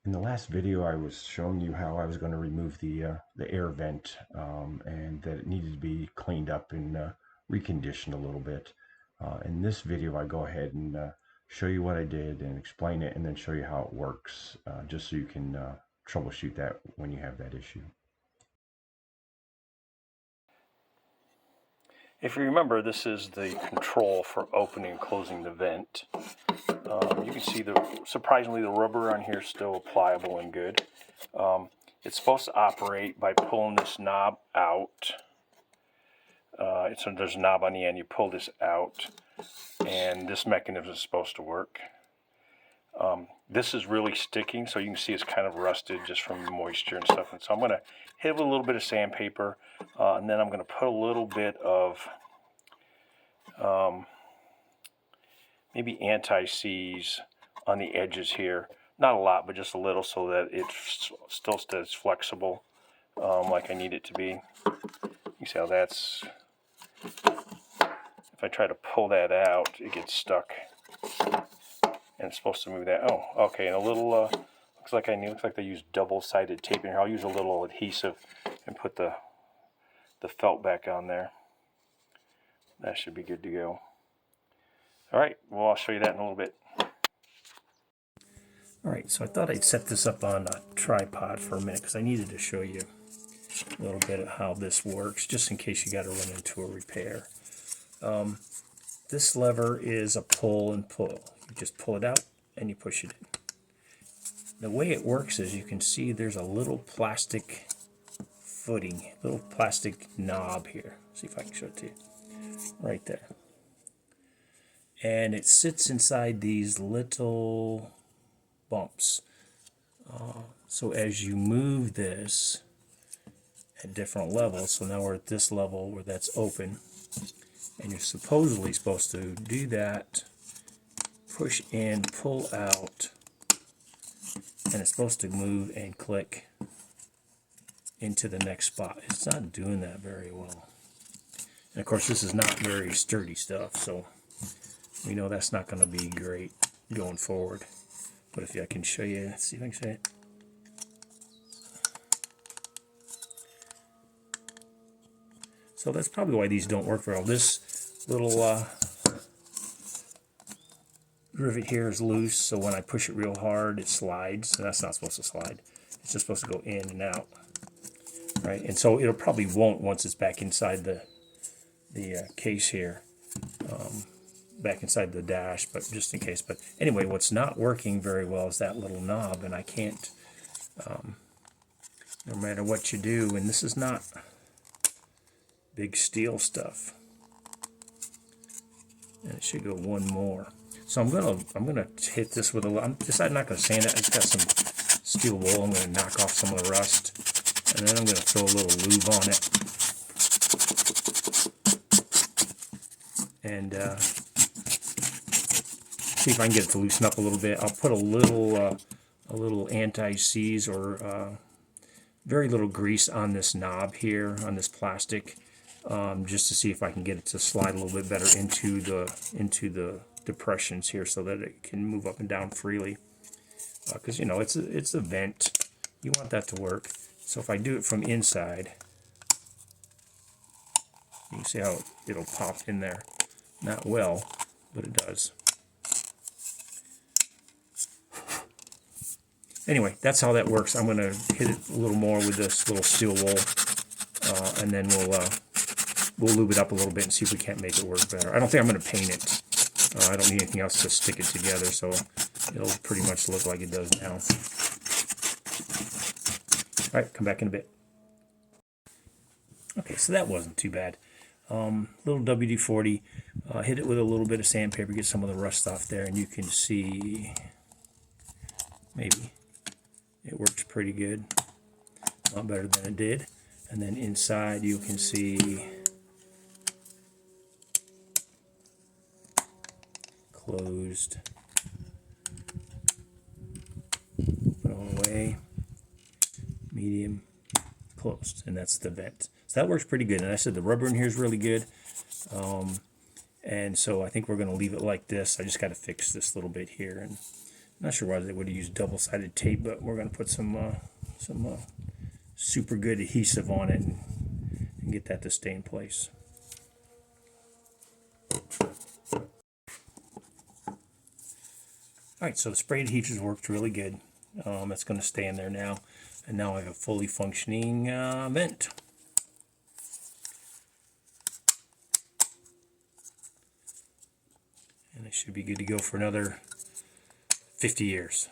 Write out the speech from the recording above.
In the last video, I was showing you how I was going to remove the air vent and that it needed to be cleaned up and reconditioned a little bit. In this video, I go ahead and show you what I did and explain it, and then show you how it works, just so you can troubleshoot that when you have that issue. If you remember, this is the control for opening and closing the vent. You can see surprisingly the rubber on here is still pliable and good. It's supposed to operate by pulling this knob out. So there's a knob on the end. You pull this out, and this mechanism is supposed to work. This is really sticking, so you can see it's kind of rusted just from the moisture and stuff. And so I'm going to hit it with a little bit of sandpaper, and then I'm going to put a little bit of maybe anti-seize on the edges here. Not a lot, but just a little, so that it still stays flexible like I need it to be. You see how that's... If I try to pull that out, it gets stuck. And it's supposed to move that. Oh, okay. And a little, looks like they use double-sided tape in here. I'll use a little adhesive and put the felt back on there. That should be good to go. All right. Well, I'll show you that in a little bit. All right. So I thought I'd set this up on a tripod for a minute because I needed to show you a little bit of how this works, just in case you got to run into a repair. This lever is a pull and pull. You just pull it out and you push it in. The way it works is you can see there's a little plastic footing, little plastic knob here. See if I can show it to you. Right there. And it sits inside these little bumps. So as you move this at different levels, so now we're at this level where that's open, and you're supposedly supposed to do that, push in, pull out, and it's supposed to move and click into the next spot. It's not doing that very well. And of course, this is not very sturdy stuff, so we know that's not going to be great going forward. But if I can show you, let's see if I can show it. So that's probably why these don't work very well. This little rivet here is loose, so when I push it real hard, it slides. And that's not supposed to slide. It's just supposed to go in and out, right? And so it probably won't once it's back inside the case here, back inside the dash, but just in case. But anyway, what's not working very well is that little knob, and I can't, no matter what you do, and this is not big steel stuff. And it should go one more. So I'm gonna hit this with a. I'm decided not gonna sand it. I just got some steel wool. I'm gonna knock off some of the rust, and then I'm gonna throw a little lube on it, and see if I can get it to loosen up a little bit. I'll put a little anti-seize or very little grease on this knob here, on this plastic, just to see if I can get it to slide a little bit better into the depressions here, so that it can move up and down freely. Because you know it's a vent, you want that to work. So if I do it from inside, you can see how it'll pop in there. Not well, but it does. Anyway, that's how that works. I'm going to hit it a little more with this little steel wool, and then we'll lube it up a little bit and see if we can't make it work better. I don't think I'm going to paint it. I don't need anything else to stick it together, so it'll pretty much look like it does now. All right, come back in a bit. Okay, so that wasn't too bad. Little WD-40, hit it with a little bit of sandpaper, get some of the rust off there, and you can see maybe it works pretty good. A lot better than it did. And then inside you can see closed, open all the way, medium, closed, and that's the vent. So that works pretty good. And I said the rubber in here is really good, and so I think we're going to leave it like this. I just got to fix this little bit here, and Not sure why they would have used double-sided tape, but we're going to put some super good adhesive on it and get that to stay in place. Alright, so the spray adhesive worked really good. It's going to stay in there now. And now I have a fully functioning vent. And it should be good to go for another 50 years.